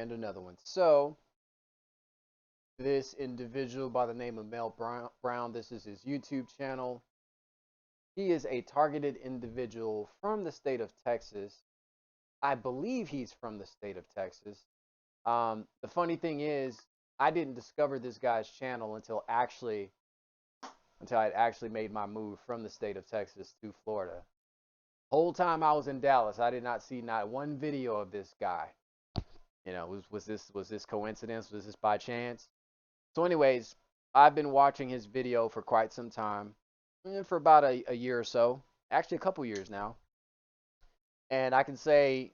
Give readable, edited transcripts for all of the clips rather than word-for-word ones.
and another one. So, this individual by the name of Mel Brown, this is his YouTube channel. He is a targeted individual from the state of Texas. I believe he's from the state of Texas. The funny thing is, I didn't discover this guy's channel until I had actually made my move from the state of Texas to Florida. Whole time I was in Dallas, I did not see not one video of this guy. You know, was this coincidence? Was this by chance? So anyways, I've been watching his video for quite some time, for about a year or so, actually a couple years now. And I can say,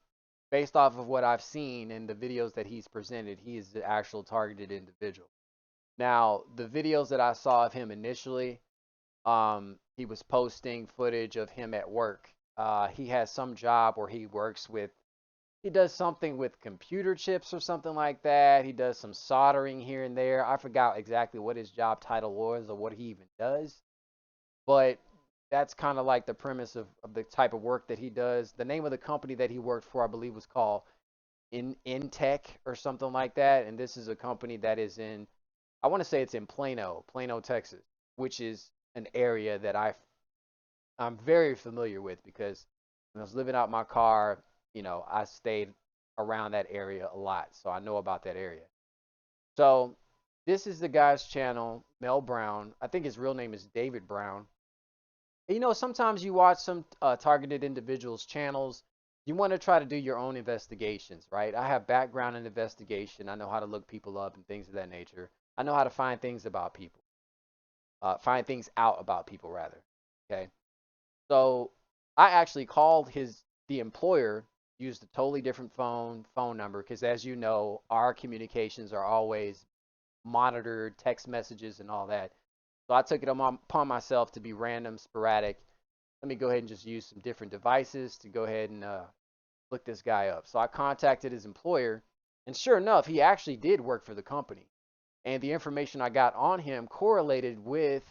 based off of what I've seen in the videos that he's presented, he is the actual targeted individual. Now, the videos that I saw of him initially, he was posting footage of him at work. He has some job where he does something with computer chips or something like that. He does some soldering here and there. I forgot exactly what his job title was or what he even does. But that's kind of like the premise of the type of work that he does. The name of the company that he worked for, I believe, was called Intech or something like that. And this is a company that is I want to say it's in Plano, Texas, which is an area that I'm very familiar with because when I was living out my car, you know, I stayed around that area a lot, so I know about that area. So this is the guy's channel, Mel Brown. I think his real name is David Brown. And, you know, sometimes you watch some targeted individuals' channels, you want to try to do your own investigations, right? I have background in investigation. I know how to look people up and things of that nature. I know how to find things about people, find things out about people, rather. Okay. So I actually called the employer, used a totally different phone number because, as you know, our communications are always monitored, text messages and all that. So I took it upon myself to be random, sporadic. Let me go ahead and just use some different devices to go ahead and look this guy up. So I contacted his employer, and sure enough, he actually did work for the company. And the information I got on him correlated with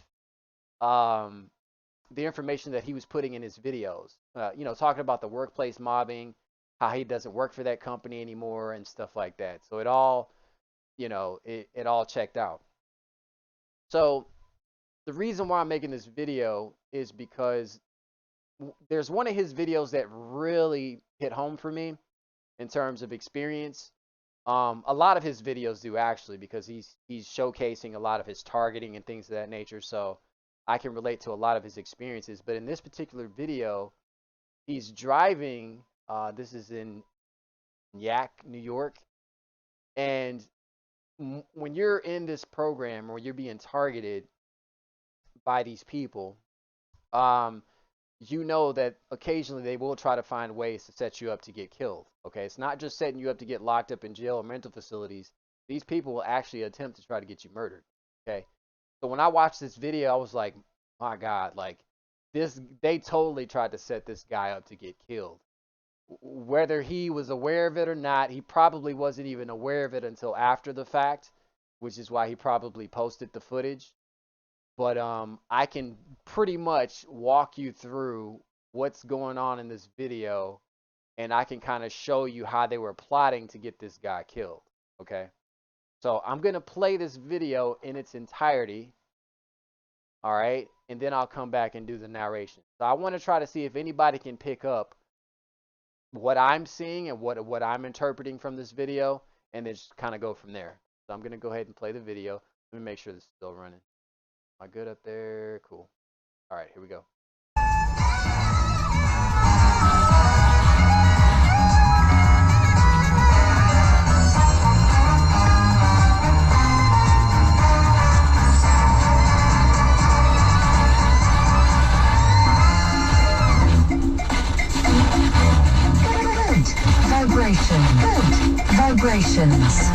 the information that he was putting in his videos. You know, talking about the workplace mobbing, how he doesn't work for that company anymore and stuff like that. So it all, you know, it all checked out. So the reason why I'm making this video is because there's one of his videos that really hit home for me in terms of experience. A lot of his videos do actually, because he's showcasing a lot of his targeting and things of that nature. So I can relate to a lot of his experiences. But in this particular video, he's driving. This is in Yak, New York. And when you're in this program or you're being targeted by these people, you know that occasionally they will try to find ways to set you up to get killed. Okay, it's not just setting you up to get locked up in jail or mental facilities. These people will actually attempt to try to get you murdered. Okay, so when I watched this video, I was like, my God, like they totally tried to set this guy up to get killed. Whether he was aware of it or not, he probably wasn't even aware of it until after the fact, which is why he probably posted the footage. But I can pretty much walk you through what's going on in this video, and I can kind of show you how they were plotting to get this guy killed. Okay, so I'm gonna play this video in its entirety. All right, and then I'll come back and do the narration. So I want to try to see if anybody can pick up what I'm seeing and what I'm interpreting from this video, and then just kind of go from there. So I'm gonna go ahead and play the video. Let me make sure this is still running. Am I good up there? Cool. All right, here we go. Good vibrations.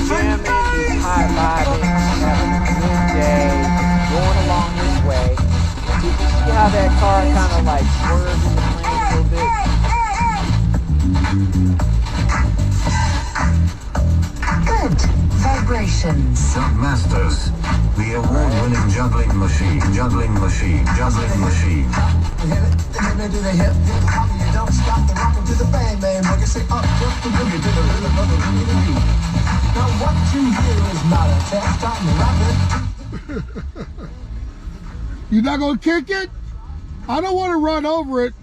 Jamming, he's high vibing, having a good day, going along this way. You can see how that car kind of like swerves in the lane a little bit. Good vibrations. Masters. The award-winning juggling machine. Juggling machine. Juggling machine. Hit it, to the hip, hop, you don't stop the rockin' to the bang, bang, boogie, say up, just the boogie to the rhythm of the boogie. Now what you hear is not a test, time to rock it. You're not gonna kick it? I don't want to run over it.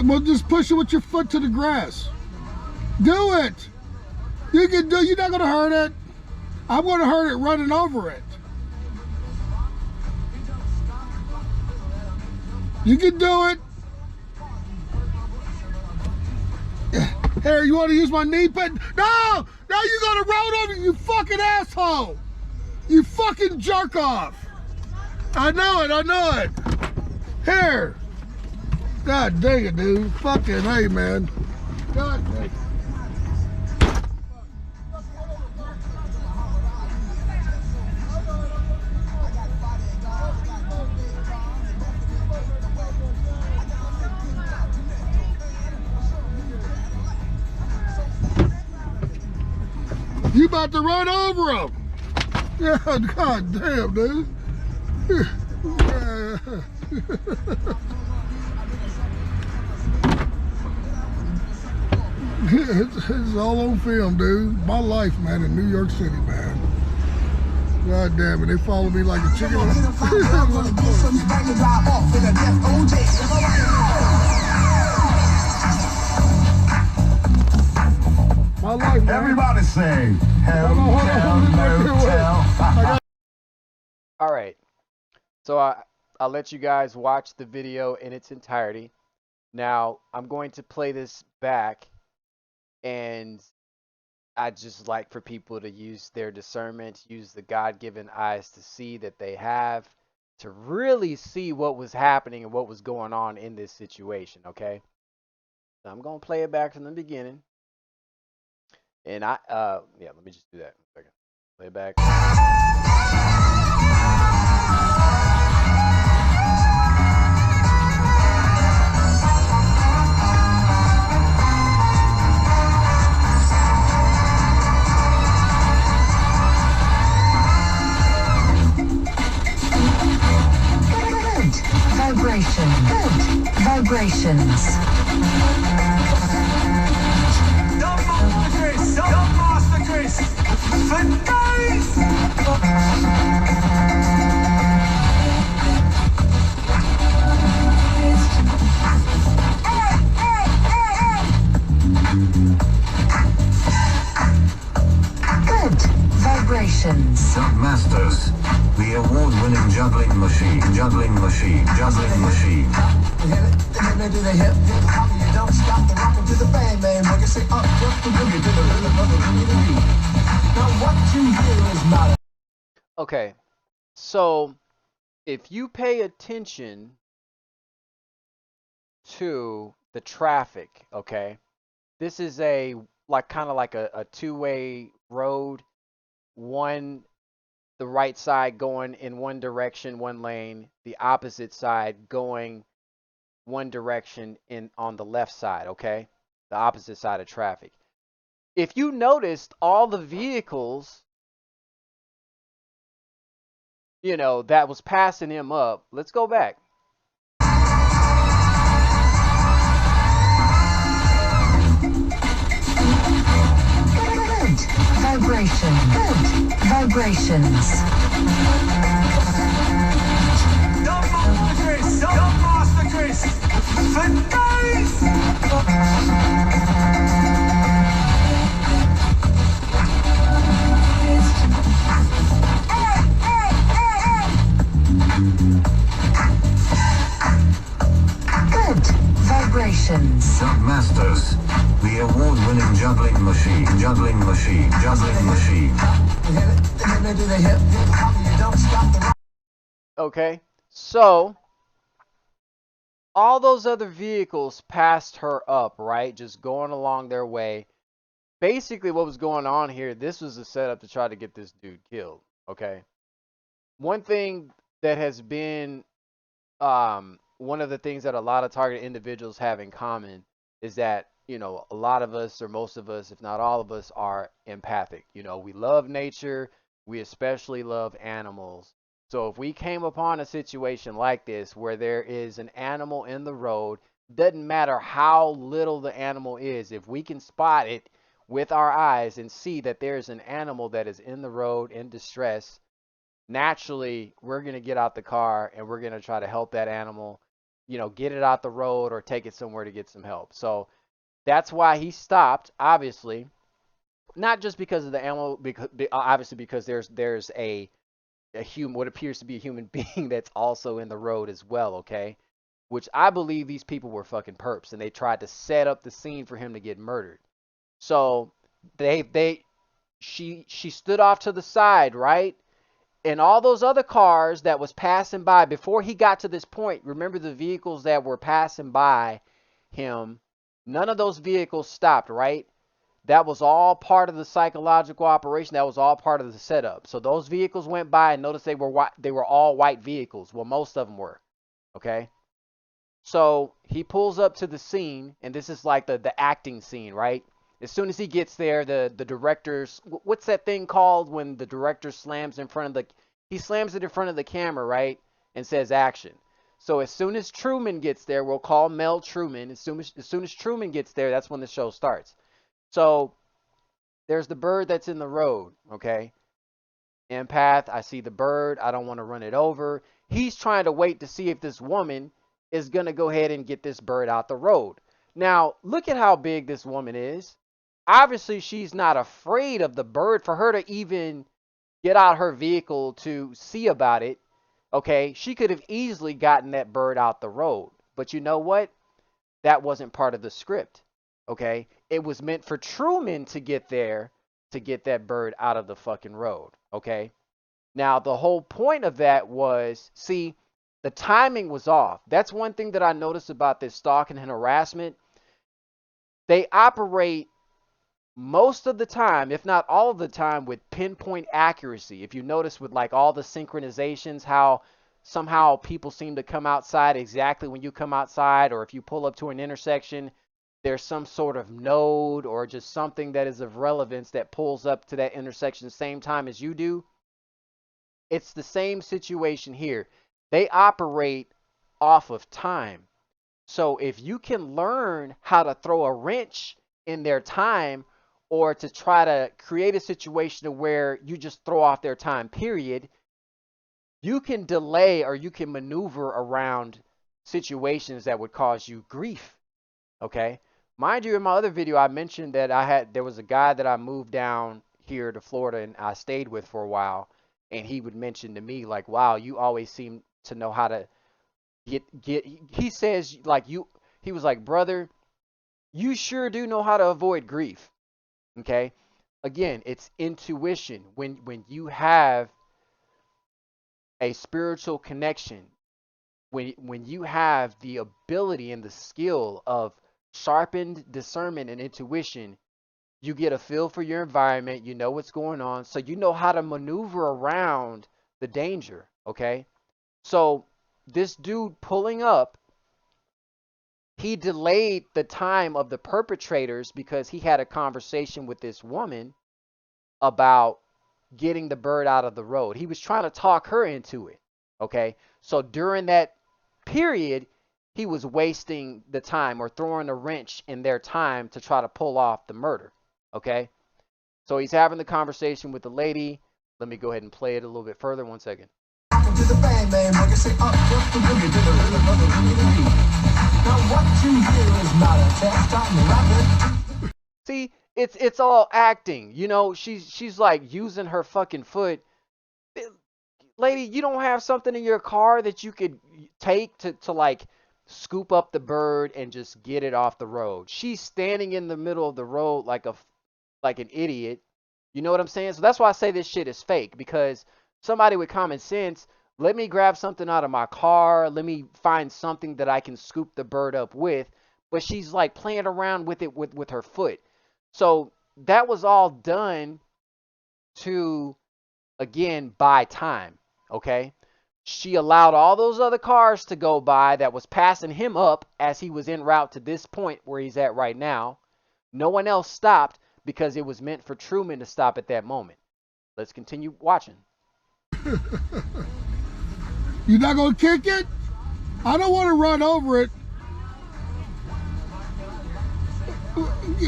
Well, just push it with your foot to the grass. Do it. You can do. You're not gonna hurt it. I'm gonna hurt it running over it. You can do it. Here, you want to use my knee? But no, you're gonna roll over, you fucking asshole. You fucking jerk off. I know it. Here. God dang it, dude. Fucking hey, man. God dang it. You about to run over him. Yeah, god damn, dude. It's all on film, dude. My life, man, in New York City, man. God damn it, they follow me like a chicken. My life, man. Everybody say, hell, motel. All right. So I'll let you guys watch the video in its entirety. Now, I'm going to play this back, and I just like for people to use their discernment, use the God-given eyes to see that they have, to really see what was happening and what was going on in this situation, okay? So I'm going to play it back from the beginning. And yeah, let me just do that. Okay. Play it back. Vibrations. Don't master Chris. For days. Good vibrations. Jump Masters, the award-winning juggling machine. Juggling machine. Juggling machine. Hit it to the hip, hop, you don't stop the rockin' to the bang, bang, boogie, say up, just the boogie to the rhythm of the boogie. Now what you hear is not a... Okay, so if you pay attention to the traffic, okay, this is a kind of like a two-way road. One, the right side going in one direction, one lane, the opposite side going one direction on the left side, okay? The opposite side of traffic. If you noticed, all the vehicles, you know, that was passing him up. Let's go back. Good vibration. Good vibrations. Don't master Chris. For days. Good vibrations. Jump Masters, the award-winning juggling machine. Juggling machine. Juggling machine. Hit it to the hip, hop, you don't stop the... Okay, so all those other vehicles passed her up, right? Just going along their way. Basically, what was going on here, this was a setup to try to get this dude killed, okay? One thing that has been one of the things that a lot of targeted individuals have in common is that a lot of us, or most of us, if not all of us, are empathic. We love nature. We especially love animals. So if we came upon a situation like this where there is an animal in the road, doesn't matter how little the animal is, if we can spot it with our eyes and see that there's an animal that is in the road in distress, naturally we're going to get out the car and we're going to try to help that animal, get it out the road or take it somewhere to get some help. So that's why he stopped, obviously, not just because of the animal, because obviously because there's a human, what appears to be a human being that's also in the road as well, okay? Which I believe these people were fucking perps and they tried to set up the scene for him to get murdered. So she stood off to the side, right? And all those other cars that was passing by before he got to this point, remember the vehicles that were passing by him, none of those vehicles stopped, right? That was all part of the psychological operation. That was all part of the setup. So those vehicles went by and notice they were white, they were all white vehicles. Well, most of them were. Okay? So he pulls up to the scene, and this is like the acting scene, right? As soon as he gets there, the director's, what's that thing called when the director slams in front of he slams it in front of the camera, right? And says action. So as soon as Truman gets there, we'll call Mel Truman. As soon as Truman gets there, that's when the show starts. So there's the bird that's in the road, okay? Empath, I see the bird. I don't want to run it over. He's trying to wait to see if this woman is going to go ahead and get this bird out the road. Now, look at how big this woman is. Obviously, she's not afraid of the bird. For her to even get out her vehicle to see about it, okay, she could have easily gotten that bird out the road. But you know what? That wasn't part of the script, okay? It was meant for Truman to get there to get that bird out of the fucking road, okay? Now, the whole point of that was, see, the timing was off. That's one thing that I noticed about this stalking and harassment. They operate most of the time, if not all of the time, with pinpoint accuracy. If you notice with like all the synchronizations, how somehow people seem to come outside exactly when you come outside, or if you pull up to an intersection, there's some sort of node or just something that is of relevance that pulls up to that intersection the same time as you do. It's the same situation here. They operate off of time. So if you can learn how to throw a wrench in their time, or to try to create a situation where you just throw off their time, period, you can delay or you can maneuver around situations that would cause you grief. Okay? Mind you, in my other video, I mentioned that there was a guy that I moved down here to Florida and I stayed with for a while, and he would mention to me like, "Wow, you always seem to know how to get." He says like you. He was like, "Brother, you sure do know how to avoid grief." Okay? Again, it's intuition. When you have a spiritual connection, when you have the ability and the skill of sharpened discernment and intuition, you get a feel for your environment, you know what's going on, so you know how to maneuver around the danger, okay? So this dude pulling up, he delayed the time of the perpetrators because he had a conversation with this woman about getting the bird out of the road. He was trying to talk her into it, okay? So during that period, he was wasting the time or throwing a wrench in their time to try to pull off the murder, okay? So he's having the conversation with the lady. Let me go ahead and play it a little bit further. 1 second. To the bang, man, nigga, say up, just the boogie to the rhythm of the boogie. Now what you hear is not a test, I'm rapping. See, it's all acting. She's like using her fucking foot. Lady, you don't have something in your car that you could take to like scoop up the bird and just get it off the road. She's standing in the middle of the road like an idiot. You know what I'm saying? So that's why I say this shit is fake, because somebody with common sense, let me grab something out of my car, let me find something that I can scoop the bird up with, but she's like playing around with it with her foot. So that was all done to, again, buy time, okay? She allowed all those other cars to go by that was passing him up as he was en route to this point where he's at right now. No one else stopped because it was meant for Truman to stop at that moment. Let's continue watching. You're not gonna kick it? I don't want to run over it.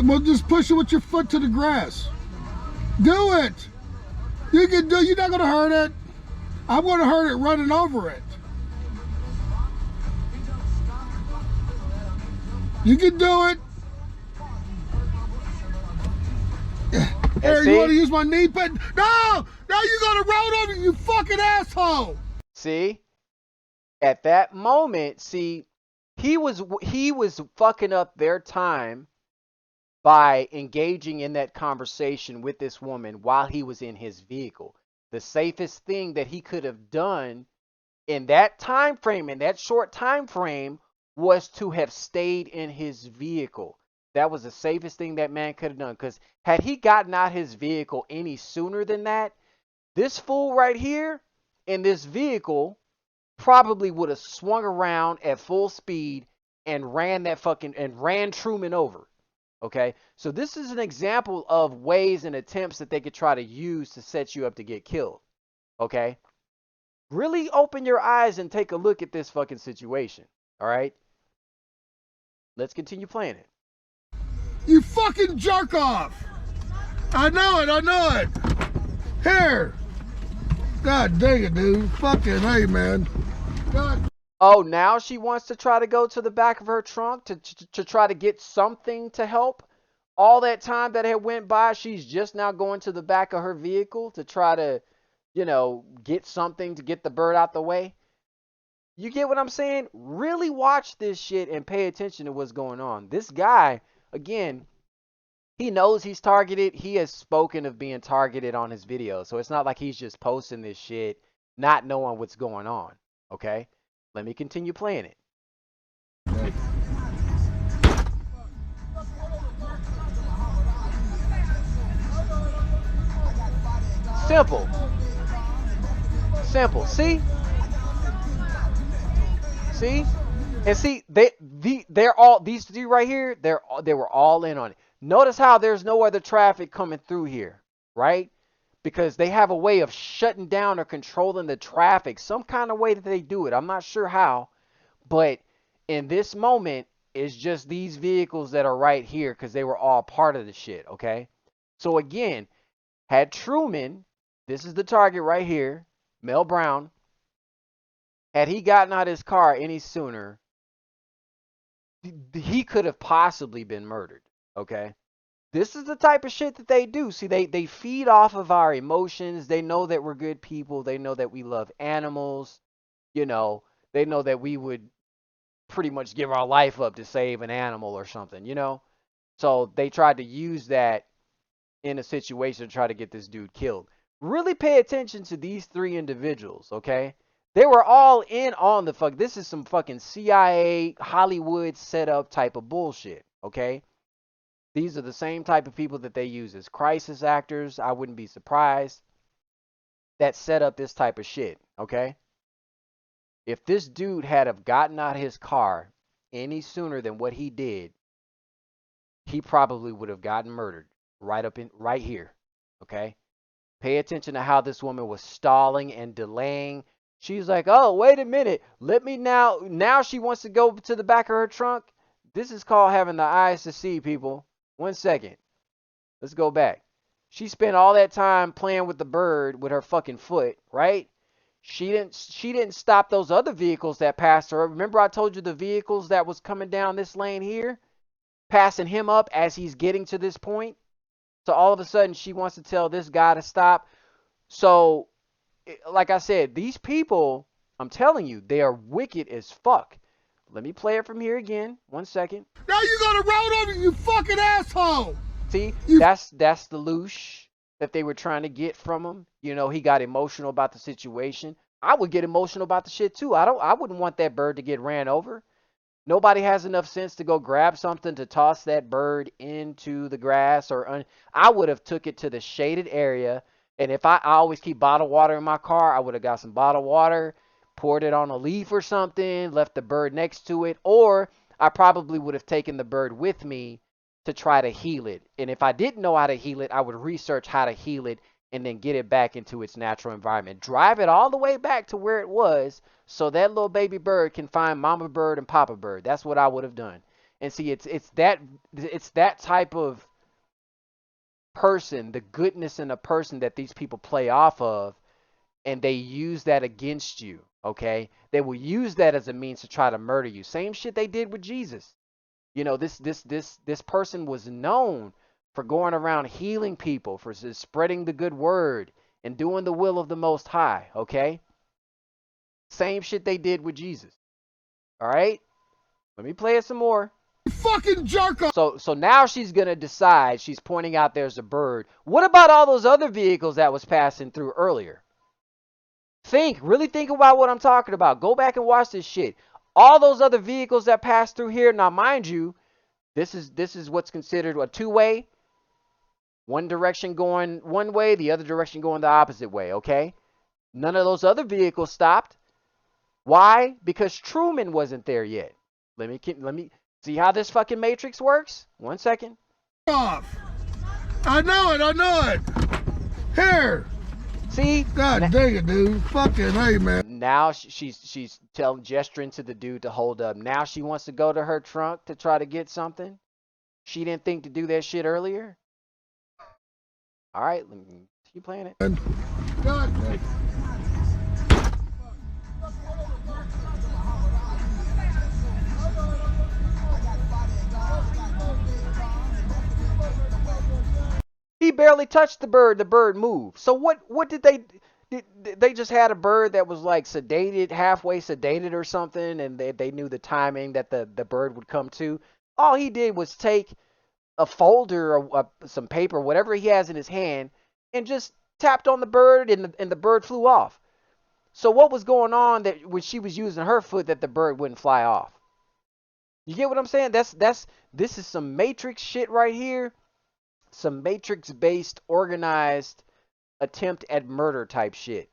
Well, just push it with your foot to the grass. Do it. You can do. You're not gonna hurt it. I'm gonna hurt it running over it. You can do it. Here, you want to use my knee pad? No! No, you're gonna roll over, you fucking asshole! See? At that moment, see, he was fucking up their time by engaging in that conversation with this woman while he was in his vehicle. The safest thing that he could have done in that time frame, in that short time frame, was to have stayed in his vehicle. That was the safest thing that man could have done. Because had he gotten out his vehicle any sooner than that, this fool right here in this vehicle probably would have swung around at full speed and ran Truman over. Okay, so this is an example of ways and attempts that they could try to use to set you up to get killed. Okay, really open your eyes and take a look at this fucking situation. All right, let's continue playing it. You fucking jerk off! I know it, I know it! Here! God dang it, dude. Fucking hey, man. God. Oh, now she wants to try to go to the back of her trunk to try to get something to help. All that time that had went by, she's just now going to the back of her vehicle to try to, get something to get the bird out the way. You get what I'm saying? Really watch this shit and pay attention to what's going on. This guy, again, he knows he's targeted. He has spoken of being targeted on his videos. So it's not like he's just posting this shit not knowing what's going on. Okay? Let me continue playing it. Simple. Simple. See? See? And see, they're all, these three right here, they were all in on it. Notice how there's no other traffic coming through here, right? Because they have a way of shutting down or controlling the traffic. Some kind of way that they do it. I'm not sure how. But in this moment, it's just these vehicles that are right here because they were all part of the shit, okay? So again, had Truman, this is the target right here, Mel Brown, had he gotten out his car any sooner, he could have possibly been murdered, okay? This is the type of shit that they do. See, they feed off of our emotions. They know that we're good people. They know that we love animals. They know that we would pretty much give our life up to save an animal or something, So they tried to use that in a situation to try to get this dude killed. Really pay attention to these three individuals, okay? They were all in on the fuck. This is some fucking CIA, Hollywood setup type of bullshit, okay? These are the same type of people that they use as crisis actors. I wouldn't be surprised that set up this type of shit, okay? If this dude had have gotten out of his car any sooner than what he did, he probably would have gotten murdered right here, okay? Pay attention to how this woman was stalling and delaying. She's like, oh, wait a minute. Let me now she wants to go to the back of her trunk. This is called having the eyes to see, people. 1 second. Let's go back. She spent all that time playing with the bird with her fucking foot, right? She didn't stop those other vehicles that passed her. Remember I told you the vehicles that was coming down this lane here, passing him up as he's getting to this point? So all of a sudden she wants to tell this guy to stop. So like I said, these people, I'm telling you, they are wicked as fuck. Let me play it from here again. 1 second. Now you gonna roll over, you fucking asshole! See, that's the loosh that they were trying to get from him. He got emotional about the situation. I would get emotional about the shit too. I wouldn't want that bird to get ran over. Nobody has enough sense to go grab something to toss that bird into the grass I would have took it to the shaded area. And if I always keep bottled water in my car, I would have got some bottled water, poured it on a leaf or something, left the bird next to it, or I probably would have taken the bird with me to try to heal it. And if I didn't know how to heal it, I would research how to heal it and then get it back into its natural environment. Drive it all the way back to where it was so that little baby bird can find mama bird and papa bird. That's what I would have done. And see, it's that type of person, the goodness in a person that these people play off of, and they use that against you, okay? They will use that as a means to try to murder you. Same shit they did with Jesus. You know, this person was known for going around healing people, for spreading the good word and doing the will of the Most High, okay? Same shit they did with Jesus. All right? Let me play it some more. Fucking jerk off. So now she's going to decide, she's pointing out there's a bird. What about all those other vehicles that was passing through earlier? Really think about what I'm talking about. Go back and watch this shit. All those other vehicles that pass through here, now mind you, this is what's considered a two-way. One direction going one way, the other direction going the opposite way, okay? None of those other vehicles stopped. Why? Because Truman wasn't there yet. Let me see how this fucking matrix works. 1 second. Off. I know it. Here. See? God dang it, dude. Fucking hey, man. Now she's gesturing to the dude to hold up. Now she wants to go to her trunk to try to get something. She didn't think to do that shit earlier. All right, let me keep playing it. God dang it. He barely touched the bird. The bird moved. So what did they just had a bird that was like sedated, halfway sedated or something, and they knew the timing that the bird would come to. All he did was take a folder or some paper, whatever he has in his hand, and just tapped on the bird, and the bird flew off. So what was going on that when she was using her foot that the bird wouldn't fly off? You get what I'm saying? This is some Matrix shit right here. Some Matrix-based, organized attempt at murder type shit.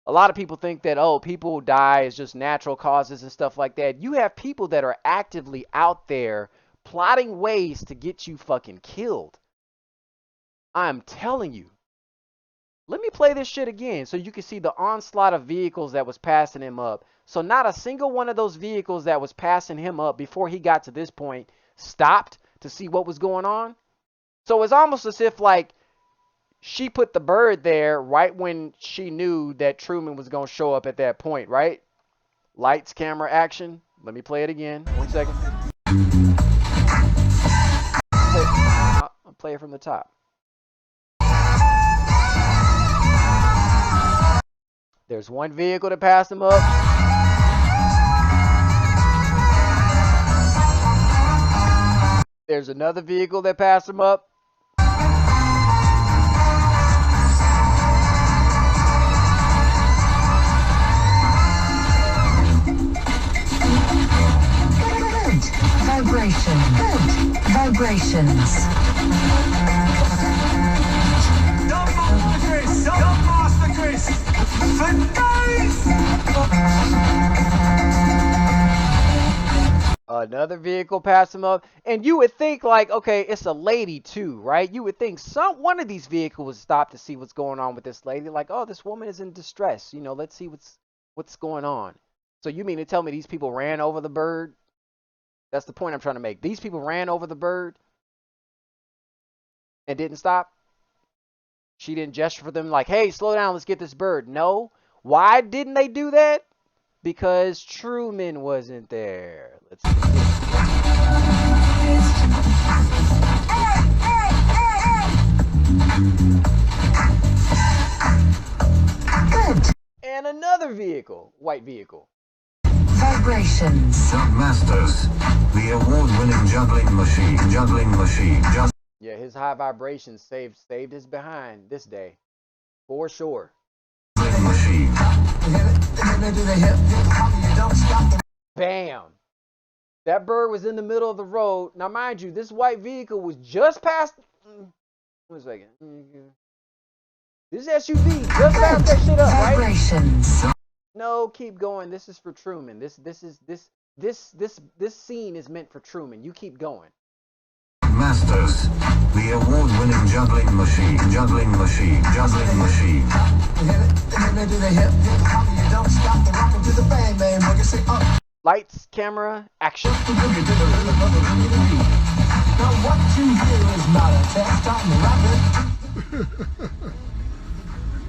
A lot of people think that, oh, people die is just natural causes and stuff like that. You have people that are actively out there plotting ways to get you fucking killed. I'm telling you. Let me play this shit again so you can see the onslaught of vehicles that was passing him up. So not a single one of those vehicles that was passing him up before he got to this point stopped to see what was going on. So it's almost as if like she put the bird there right when she knew that Truman was going to show up at that point, right? Lights, camera, action. Let me play it again. 1 second. I'll play it from the top. There's one vehicle that passed him up. There's another vehicle that passed him up. Good vibrations. Don't Master Chris. For days. Another vehicle passed him up, and you would think like, okay, it's a lady too, right? You would think one of these vehicles would stop to see what's going on with this lady, like, oh, this woman is in distress. You know, let's see what's going on. So you mean to tell me these people ran over the bird? That's the point I'm trying to make. These people ran over the bird and didn't stop. She didn't gesture for them like, hey, slow down, let's get this bird. No. Why didn't they do that? Because Truman wasn't there. Let's see. Good And another vehicle, white vehicle. vibrations. Jug Masters, the award-winning juggling machine. Yeah, his high vibrations saved his behind this day, for sure. Machine. Bam. That bird was in the middle of the road. Now, mind you, this white vehicle was just past. 1 second. This SUV just passed that shit up, right? Vibrations. No, keep going. This is for Truman. This scene is meant for Truman. You keep going. Masters, the award-winning juggling machine, juggling machine, juggling machine. Lights, camera, action. Now what you hear is not a test, I'm rapping.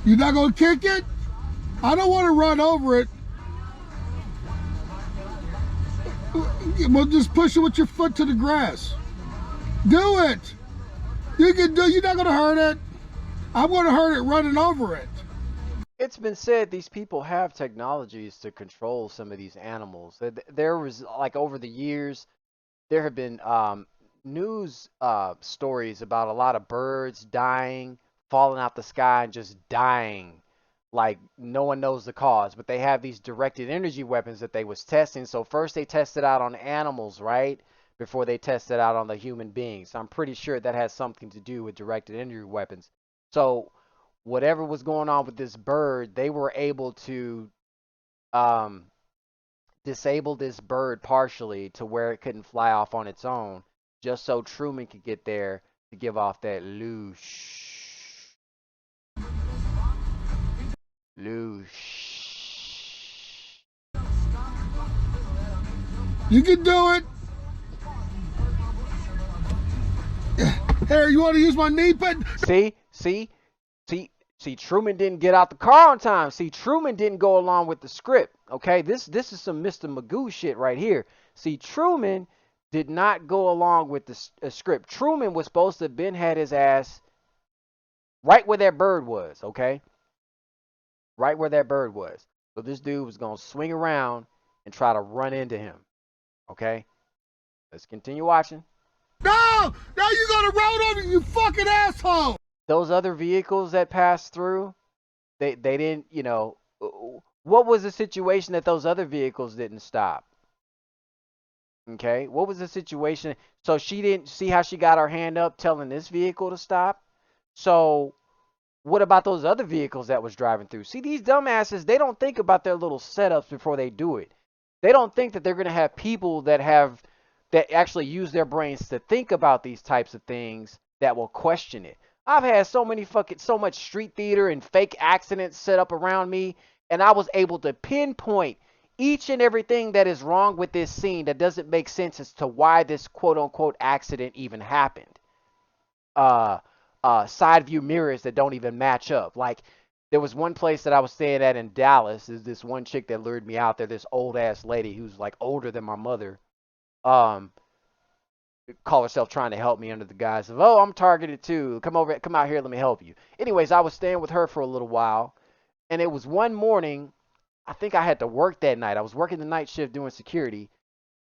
You're not gonna kick it? I don't want to run over it. Well, just push it with your foot to the grass. Do it. You can do. You're not gonna hurt it. I'm gonna hurt it running over it. It's been said these people have technologies to control some of these animals. There was like over the years, there have been news stories about a lot of birds dying, falling out the sky and just dying. Like no one knows the cause, but they have these directed energy weapons that they was testing. So first they tested out on animals, right? Before they tested out on the human beings. I'm pretty sure that has something to do with directed energy weapons. So whatever was going on with this bird, they were able to um, disable this bird partially to where it couldn't fly off on its own, just so Truman could get there to give off that loosh, loosh. You can do it. Here, you want to use my knee pad? See, Truman didn't get out the car on time. See, Truman didn't go along with the script. Okay, this is some Mr. Magoo shit right here. See, Truman did not go along with the script. Truman was supposed to have been had his ass right where that bird was. Okay, right where that bird was. So this dude was gonna swing around and try to run into him. Okay, let's continue watching. No, no, you're gonna roll over, you fucking asshole. Those other vehicles that passed through, they didn't, you know, what was the situation that those other vehicles didn't stop? Okay, what was the situation? So she didn't see how she got her hand up telling this vehicle to stop. So what about those other vehicles that was driving through? See, these dumbasses, they don't think about their little setups before they do it. They don't think that they're going to have people that actually use their brains to think about these types of things that will question it. I've had so much street theater and fake accidents set up around me, and I was able to pinpoint each and everything that is wrong with this scene that doesn't make sense as to why this quote unquote accident even happened. Uh Side view mirrors that don't even match up. Like there was one place that I was staying at in Dallas. Is this one chick that lured me out there? This old ass lady who's like older than my mother. Um, call herself trying to help me under the guise of, oh, I'm targeted too. Come out here, let me help you. Anyways, I was staying with her for a little while, and it was one morning. I think I had to work that night. I was working the night shift doing security,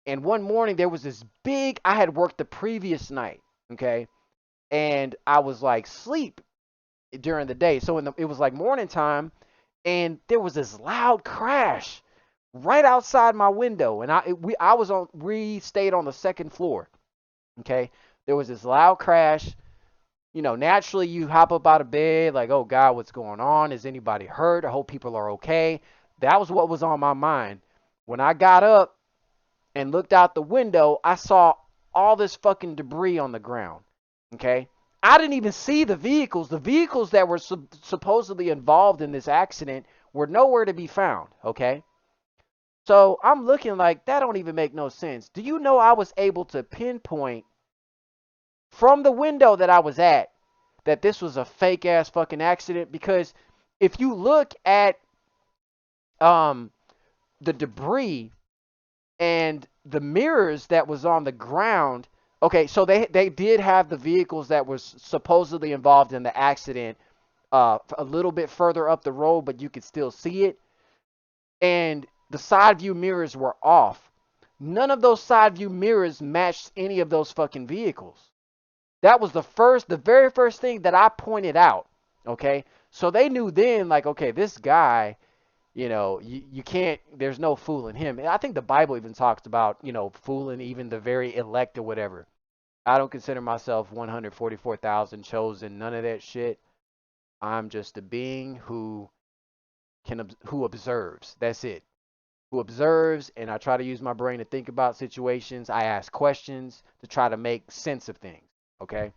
and one morning there was this big. I had worked the previous night, okay, and I was like sleep during the day. So it was like morning time, and there was this loud crash right outside my window, and we stayed on the second floor. Okay, there was this loud crash. You know, naturally you hop up out of bed like, oh God, what's going on? Is anybody hurt? I hope people are okay. That was what was on my mind. When I got up and looked out the window, I saw all this fucking debris on the ground. Okay, I didn't even see the vehicles. The vehicles that were supposedly involved in this accident were nowhere to be found. Okay, so I'm looking like that don't even make no sense. Do you know I was able to pinpoint from the window that I was at that this was a fake ass fucking accident? Because if you look at um the debris and the mirrors that was on the ground, okay, so they did have the vehicles that was supposedly involved in the accident a little bit further up the road, but you could still see it. And the side view mirrors were off. None of those side view mirrors matched any of those fucking vehicles. That was the very first thing that I pointed out. Okay, so they knew then, like, okay, this guy, you know, you can't. There's no fooling him. And I think the Bible even talks about, you know, fooling even the very elect or whatever. I don't consider myself 144,000 chosen. None of that shit. I'm just a being who who observes. That's it. Who observes, and I try to use my brain to think about situations. I ask questions to try to make sense of things. Okay,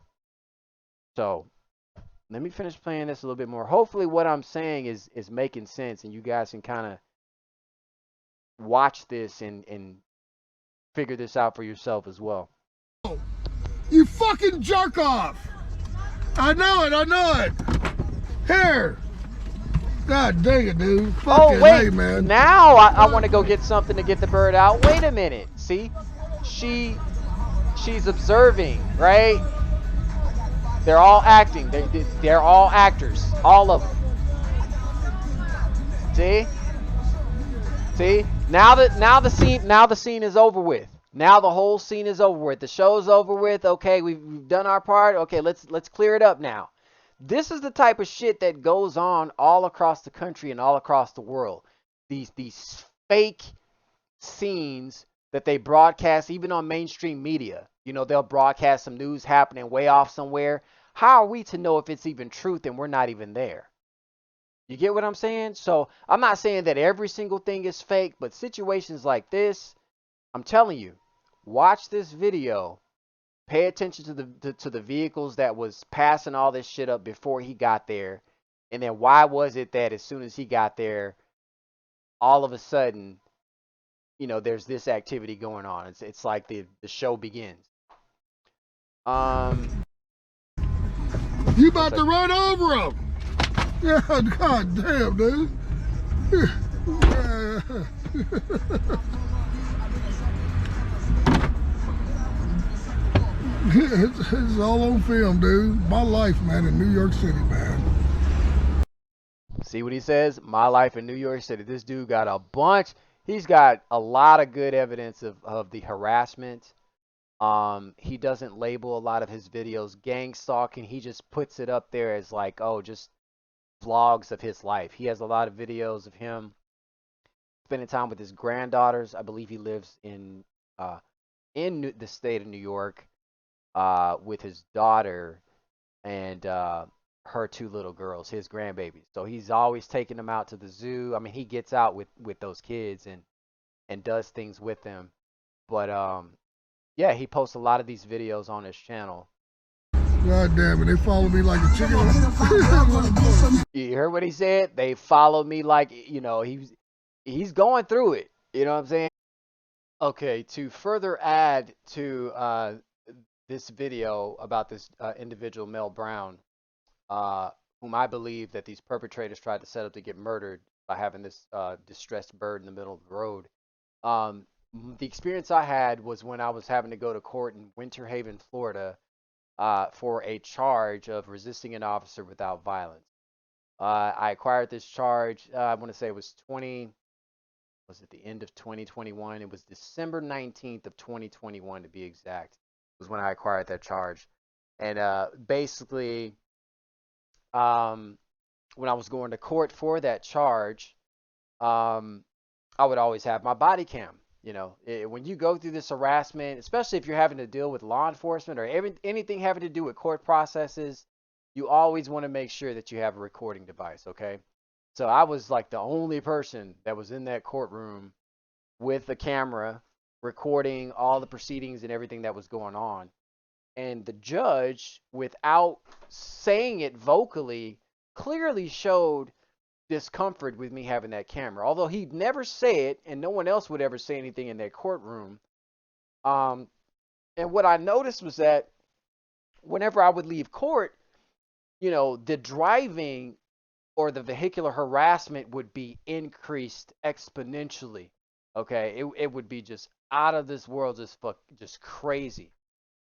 so let me finish playing this a little bit more. Hopefully, what I'm saying is making sense, and you guys can kind of watch this and figure this out for yourself as well. You fucking jerk off! I know it. Here. God dang it, dude. Fucking Oh wait, hey, man. now I want to go get something to get the bird out. Wait a minute. See, she's observing, right? They're all acting. They're all actors, all of them. See? See? Now the scene is over with. Now the whole scene is over with. The show's over with. Okay, we've done our part. Okay, let's clear it up now. This is the type of shit that goes on all across the country and all across the world. These fake scenes that they broadcast even on mainstream media. You know, they'll broadcast some news happening way off somewhere. How are we to know if it's even truth and we're not even there? You get what I'm saying? So I'm not saying that every single thing is fake, but situations like this, I'm telling you, watch this video. Pay attention to the vehicles that was passing all this shit up before he got there, and then why was it that as soon as he got there, all of a sudden, you know, there's this activity going on. It's like the show begins. You One about to second. run over him. Yeah, god damn, dude. It's all on film, dude. My life, man, in New York City, man. See what he says? My life in New York City. This dude got a bunch. He's got a lot of good evidence of the harassment. He doesn't label a lot of his videos gang stalking. He just puts it up there as like, oh, just vlogs of his life. He has a lot of videos of him spending time with his granddaughters. I believe he lives in the state of New York with his daughter and her two little girls, his grandbabies. So he's always taking them out to the zoo. I mean, he gets out with those kids and does things with them. But yeah, he posts a lot of these videos on his channel. God damn it, they follow me like a chicken. You heard what he said? They follow me like, you know, he's going through it. You know what I'm saying? Okay, to further add to this video about this individual Mel Brown, uh, whom I believe that these perpetrators tried to set up to get murdered by having this distressed bird in the middle of the road. Um, the experience I had was when I was having to go to court in Winter Haven, Florida, for a charge of resisting an officer without violence. I acquired this charge. I want to say it was was it the end of 2021? It was December 19th of 2021 to be exact. Was when I acquired that charge, and basically, um, when I was going to court for that charge, um, I would always have my body cam. You know, when you go through this harassment, especially if you're having to deal with law enforcement or anything having to do with court processes, you always want to make sure that you have a recording device, okay? So I was like the only person that was in that courtroom with a camera recording all the proceedings and everything that was going on. And the judge, without saying it vocally, clearly showed discomfort with me having that camera. Although he'd never say it, and no one else would ever say anything in that courtroom. Um, and what I noticed was that whenever I would leave court, you know, the driving or the vehicular harassment would be increased exponentially. Okay, it would be just out of this world, just crazy.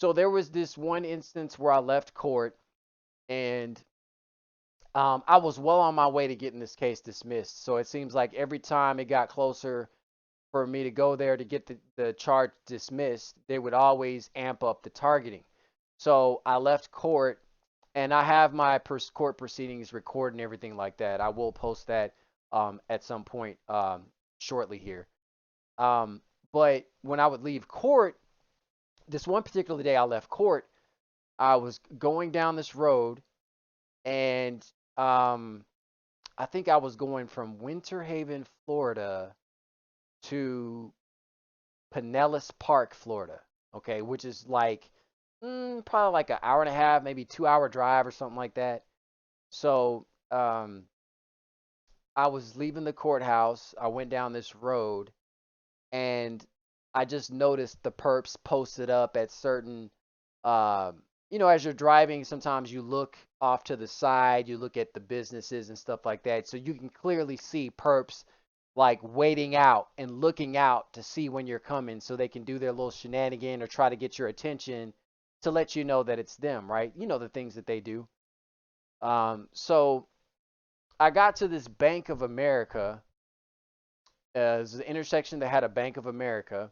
So there was this one instance where I left court and I was well on my way to getting this case dismissed. So it seems like every time it got closer for me to go there to get the charge dismissed, they would always amp up the targeting. So I left court and I have my court proceedings recorded and everything like that. I will post that at some point shortly here. Um, but when I would leave court, this one particular day I left court, I was going down this road and um, I think I was going from Winter Haven, Florida to Pinellas Park, Florida. Okay, which is like probably like an hour and a half, maybe 2 hour drive or something like that. So I was leaving the courthouse. I went down this road and I just noticed the perps posted up at certain, as you're driving, sometimes you look off to the side, you look at the businesses and stuff like that. So you can clearly see perps like waiting out and looking out to see when you're coming so they can do their little shenanigan or try to get your attention to let you know that it's them, right? You know, the things that they do. So I got to this Bank of America. It's an intersection that had a Bank of America.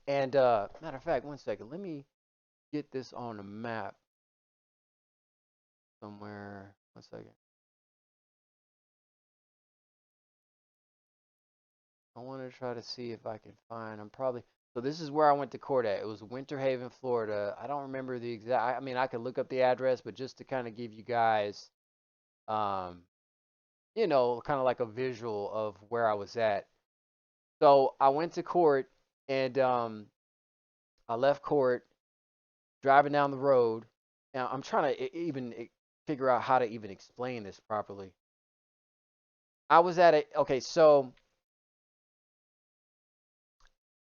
And matter of fact, one second, let me get this on a map somewhere. One second. I want to try to see if I can find. I'm probably so. This is where I went to court at. It was Winter Haven, Florida. I don't remember the exact. I mean, I could look up the address, but just to kind of give you guys, um, kind of like a visual of where I was at. So I went to court, and I left court, driving down the road. Now I'm trying to even figure out how to even explain this properly. I was at a okay, so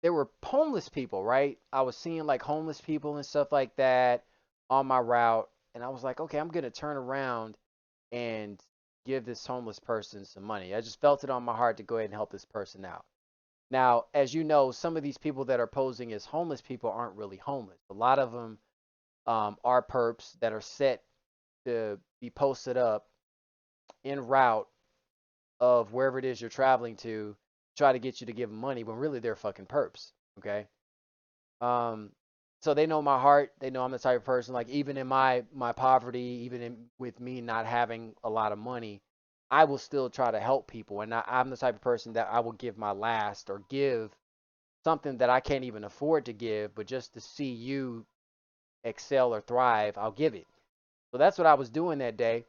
there were homeless people, right? I was seeing like homeless people and stuff like that on my route, and I was like, okay, I'm gonna turn around and give this homeless person some money. I just felt it on my heart to go ahead and help this person out. Now, as you know, some of these people that are posing as homeless people aren't really homeless. A lot of them are perps that are set to be posted up en route of wherever it is you're traveling to, try to get you to give them money when really they're fucking perps. Okay. Um, so they know my heart. They know I'm the type of person like even in my poverty, with me not having a lot of money, I will still try to help people. And I'm the type of person that I will give my last or give something that I can't even afford to give, but just to see you excel or thrive, I'll give it. So that's what I was doing that day.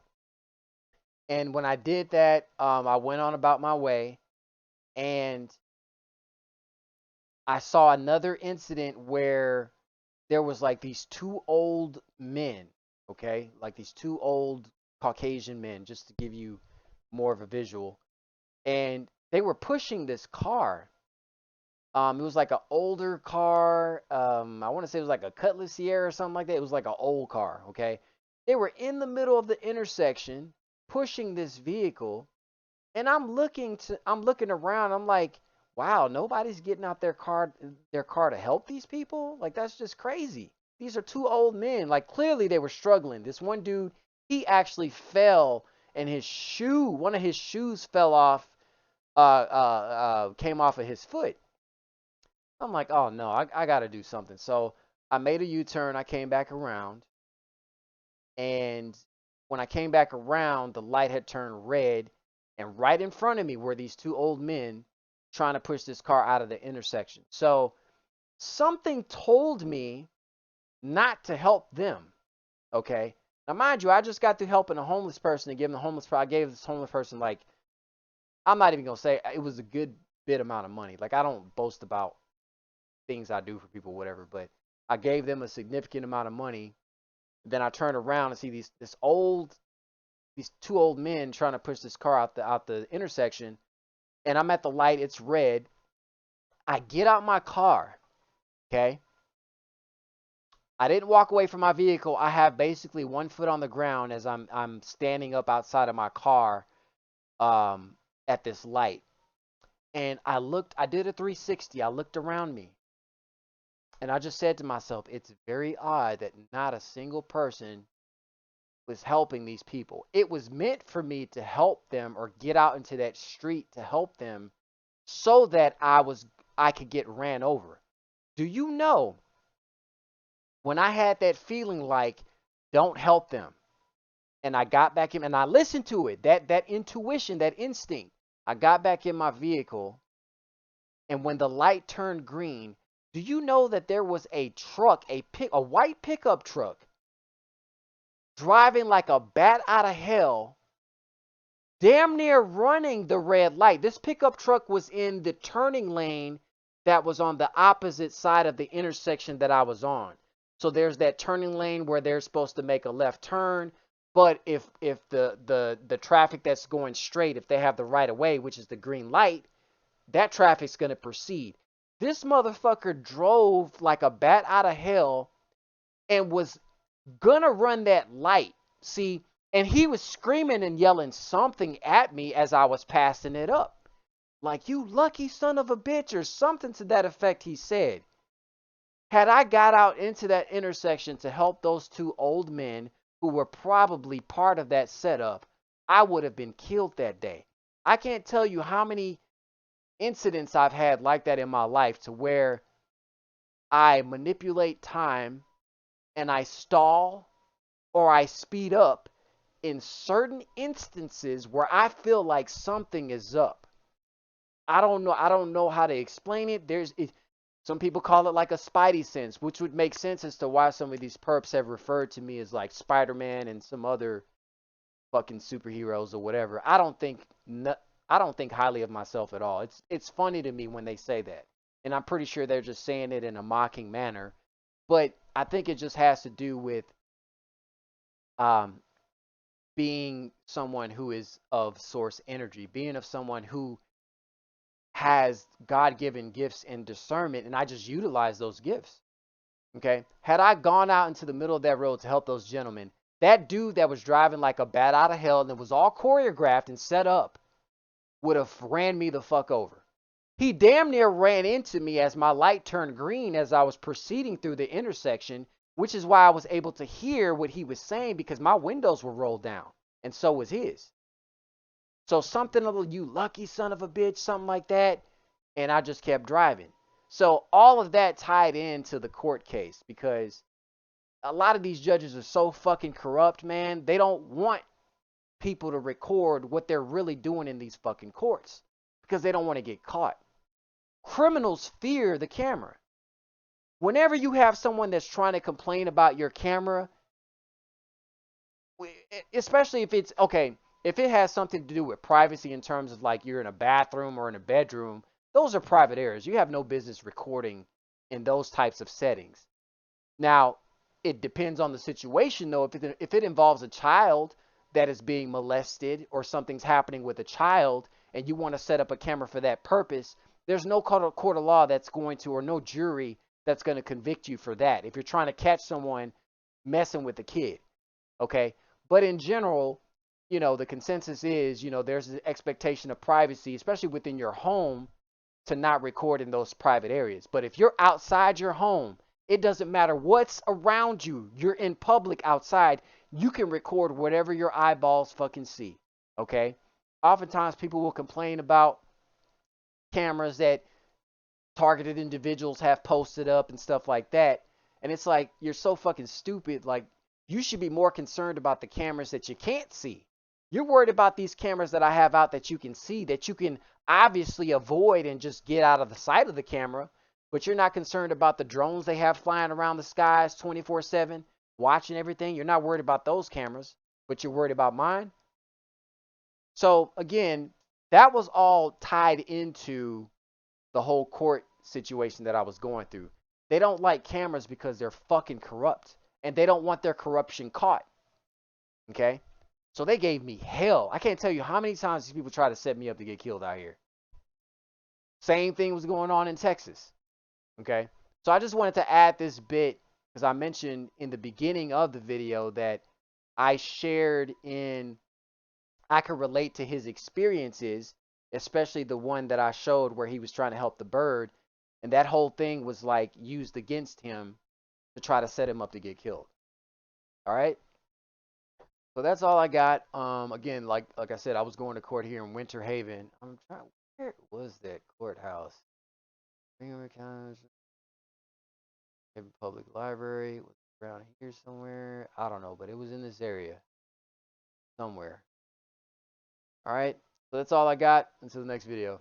And when I did that, I went on about my way, and I saw another incident where there was like these two old men, okay? Like these two old Caucasian men, just to give you more of a visual. And they were pushing this car. It was like an older car. I want to say it was like a Cutlass Sierra or something like that. It was like an old car, okay? They were in the middle of the intersection pushing this vehicle, and I'm looking around. I'm like, wow, nobody's getting out their car to help these people? Like that's just crazy. These are two old men. Like clearly they were struggling. This one dude, he actually fell and one of his shoes fell off came off of his foot. I'm like, "Oh no, I got to do something." So, I made a U-turn, I came back around, and when I came back around, the light had turned red, and right in front of me were these two old men trying to push this car out of the intersection. So something told me not to help them. Okay. Now, mind you, I just got through helping a homeless person and giving I gave this homeless person like, I'm not even gonna say it was a good bit amount of money. Like I don't boast about things I do for people, whatever, but I gave them a significant amount of money. Then I turned around and see these two old men trying to push this car out the intersection, and I'm at the light, it's red. I get out my car, okay? I didn't walk away from my vehicle. I have basically one foot on the ground as I'm standing up outside of my car at this light. And I did a 360. I looked around me. And I just said to myself, it's very odd that not a single person was helping these people. It was meant for me to help them or get out into that street to help them so that I could get ran over. Do you know when I had that feeling like don't help them, and I got back in and I listened to it, that intuition, that instinct. I got back in my vehicle, and when the light turned green, do you know that there was a truck, a white pickup truck driving like a bat out of hell damn near running the red light. This pickup truck was in the turning lane that was on the opposite side of the intersection that I was on. So there's that turning lane where they're supposed to make a left turn. But if the traffic that's going straight, if they have the right of way, which is the green light, that traffic's going to proceed. This motherfucker drove like a bat out of hell and was gonna run that light. See, and he was screaming and yelling something at me as I was passing it up. Like, you lucky son of a bitch, or something to that effect, he said. Had I got out into that intersection to help those two old men who were probably part of that setup, I would have been killed that day. I can't tell you how many incidents I've had like that in my life to where I manipulate time and I stall or I speed up in certain instances where I feel like something is up. I don't know. I don't know how to explain it. Some people call it like a spidey sense, which would make sense as to why some of these perps have referred to me as like Spider-Man and some other fucking superheroes or whatever. I don't think highly of myself at all. It's funny to me when they say that. And I'm pretty sure they're just saying it in a mocking manner. But I think it just has to do with um, being someone who is of source energy, being of someone who has God-given gifts and discernment, and I just utilize those gifts. Okay. Had I gone out into the middle of that road to help those gentlemen, that dude that was driving like a bat out of hell and it was all choreographed and set up would have ran me the fuck over. He damn near ran into me as my light turned green as I was proceeding through the intersection, which is why I was able to hear what he was saying because my windows were rolled down and so was his. So something of you lucky son of a bitch, something like that, and I just kept driving. So all of that tied into the court case because a lot of these judges are so fucking corrupt, man. They don't want people to record what they're really doing in these fucking courts because they don't want to get caught. Criminals fear the camera. Whenever you have someone that's trying to complain about your camera, especially if it's okay, if it has something to do with privacy in terms of like you're in a bathroom or in a bedroom, those are private areas. You have no business recording in those types of settings. Now, it depends on the situation though. If it involves a child that is being molested or something's happening with a child and you want to set up a camera for that purpose, there's no court of law that's going to, or no jury that's going to convict you for that. If you're trying to catch someone messing with a kid, okay? But in general, the consensus is, there's an expectation of privacy, especially within your home, to not record in those private areas. But if you're outside your home, it doesn't matter what's around you. You're in public outside. You can record whatever your eyeballs fucking see. Okay? Oftentimes people will complain about cameras that targeted individuals have posted up and stuff like that. And it's like, you're so fucking stupid. Like, you should be more concerned about the cameras that you can't see. You're worried about these cameras that I have out that you can see, that you can obviously avoid and just get out of the sight of the camera. But you're not concerned about the drones they have flying around the skies 24/7, watching everything. You're not worried about those cameras, but you're worried about mine. So again, that was all tied into the whole court situation that I was going through. They don't like cameras because they're fucking corrupt and they don't want their corruption caught. Okay? So they gave me hell. I can't tell you how many times these people try to set me up to get killed out here. Same thing was going on in Texas. Okay? So I just wanted to add this bit because I mentioned in the beginning of the video that I shared I could relate to his experiences, especially the one that I showed where he was trying to help the bird. And that whole thing was like used against him to try to set him up to get killed. All right. So that's all I got. Again, like I said, I was going to court here in Winter Haven. I'm trying. Where was that courthouse? Montgomery County Public Library was around here somewhere. I don't know, but it was in this area somewhere. All right. So that's all I got. Until the next video.